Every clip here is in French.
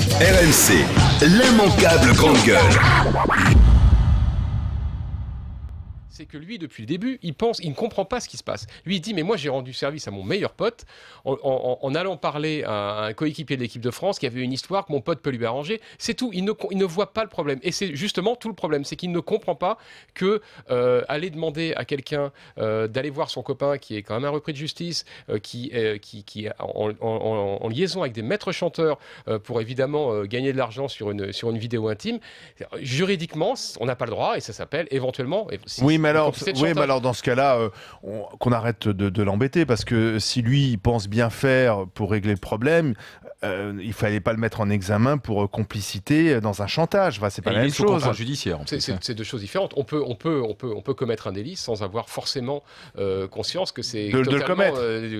RMC, l'immanquable grande gueule. C'est que lui, depuis le début, il ne comprend pas ce qui se passe. Lui, il dit, mais moi, j'ai rendu service à mon meilleur pote en allant parler à un coéquipier de l'équipe de France qui avait une histoire que mon pote peut lui arranger. C'est tout. Il ne voit pas le problème. Et c'est justement tout le problème. C'est qu'il ne comprend pas que aller demander à quelqu'un d'aller voir son copain qui est quand même un repris de justice, qui est en liaison avec des maîtres chanteurs pour évidemment gagner de l'argent sur une vidéo intime, juridiquement, on n'a pas le droit et ça s'appelle éventuellement... Oui, mais alors dans ce cas-là, qu'on arrête de l'embêter, parce que si lui, il pense bien faire pour régler le problème, il fallait pas le mettre en examen pour complicité dans un chantage. Enfin, c'est pas la même chose. Judiciaire. C'est deux choses différentes. On peut commettre un délit sans avoir forcément conscience que c'est totalement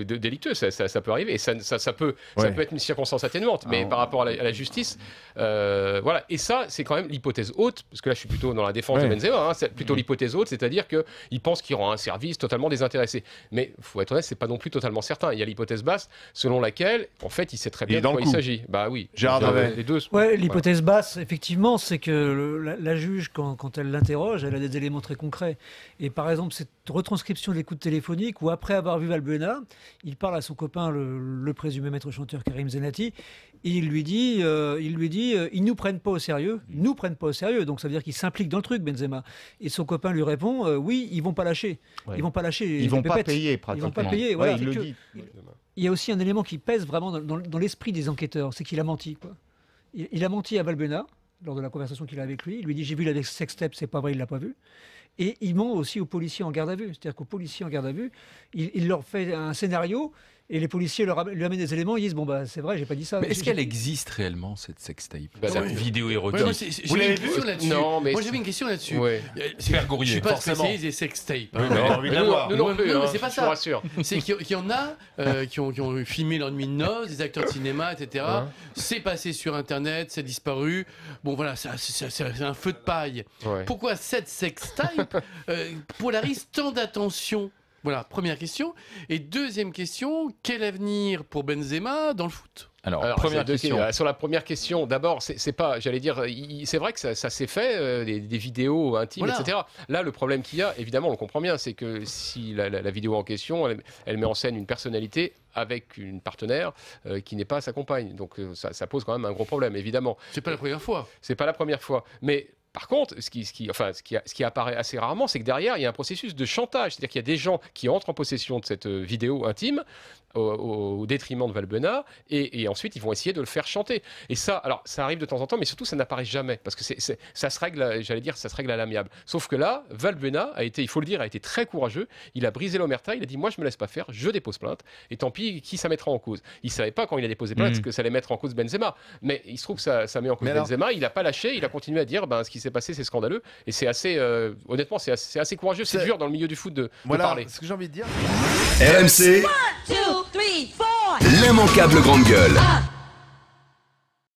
délictueux. Ça peut arriver et ça peut être une circonstance atténuante. Mais par rapport à la justice, voilà. Et ça, c'est quand même l'hypothèse haute, parce que là, je suis plutôt dans la défense de Benzema. Hein, c'est plutôt l'hypothèse haute, c'est-à-dire qu'il pense qu'il rend un service totalement désintéressé. Mais il faut être honnête, c'est pas non plus totalement certain. Il y a l'hypothèse basse, selon laquelle, en fait, il sait très bien de quoi il s'agit. Bah oui. Les deux. Ouais, l'hypothèse basse, effectivement, c'est que la juge, quand elle l'interroge, elle a des éléments très concrets. Et par exemple, cette retranscription de l'écoute téléphonique où, après avoir vu Valbuena, il parle à son copain, le présumé maître chanteur Karim Zenati, et il lui dit, ils nous prennent pas au sérieux, donc ça veut dire qu'il s'implique dans le truc, Benzema. Et son copain lui répond, oui, ils vont pas lâcher, ils vont pas lâcher, ils vont pas payer, pratiquement. Ils vont pas payer, voilà. Il le dit. Il y a aussi un élément qui pèse vraiment dans l'esprit des enquêteurs, c'est qu'il a menti, quoi. Il a menti à Valbuena lors de la conversation qu'il a avec lui. Il lui dit, j'ai vu la sextape, c'est pas vrai, il l'a pas vu. Et il ment aussi aux policiers en garde à vue. C'est-à-dire qu'aux policiers en garde à vue, il leur fait un scénario et les policiers lui amènent des éléments. Ils disent, bon, bah, c'est vrai, j'ai pas dit ça. Mais est-ce qu'elle existe réellement, cette sextape, cette vidéo érotique? Vous l'avez vu là-dessus? Non, mais... Moi, j'avais une question là-dessus. Je suis pas spécialiste des sextapes. Nous non plus, mais c'est pas ça. Je vous rassure. C'est qu'il y en a qui ont filmé leur nuit de noces, des acteurs de cinéma, etc. C'est passé sur Internet, c'est disparu. Bon, voilà, c'est un feu de paille. Pourquoi cette sextape polarise tant d'attention? Voilà, première question. Et deuxième question, quel avenir pour Benzema dans le foot? Alors première question. Sur la première question, d'abord, c'est pas, j'allais dire, c'est vrai que ça s'est fait, des vidéos intimes, etc. Là, le problème qu'il y a, évidemment, on le comprend bien, c'est que si la vidéo en question, elle met en scène une personnalité avec une partenaire qui n'est pas sa compagne. Donc ça pose quand même un gros problème, évidemment. C'est pas la première fois. C'est pas la première fois. Mais par contre, ce qui apparaît assez rarement, c'est que derrière, il y a un processus de chantage. C'est-à-dire qu'il y a des gens qui entrent en possession de cette vidéo intime au détriment de Valbuena et ensuite, ils vont essayer de le faire chanter. Et ça, alors, ça arrive de temps en temps, mais surtout, ça n'apparaît jamais parce que ça se règle, j'allais dire, ça se règle à l'amiable. Sauf que là, Valbuena il faut le dire, a été très courageux. Il a brisé l'omerta. Il a dit, moi, je me laisse pas faire, je dépose plainte. Et tant pis, qui ça mettra en cause? Il savait pas quand il a déposé plainte que ça allait mettre en cause Benzema. Mais il se trouve que ça met en cause Benzema. Il a pas lâché. Il a continué à dire, ce qui s'est passé, c'est scandaleux. Et c'est assez, honnêtement, c'est assez courageux. C'est dur dans le milieu du foot de parler. Ce que j'ai envie de dire. RMC, l'immanquable grande gueule.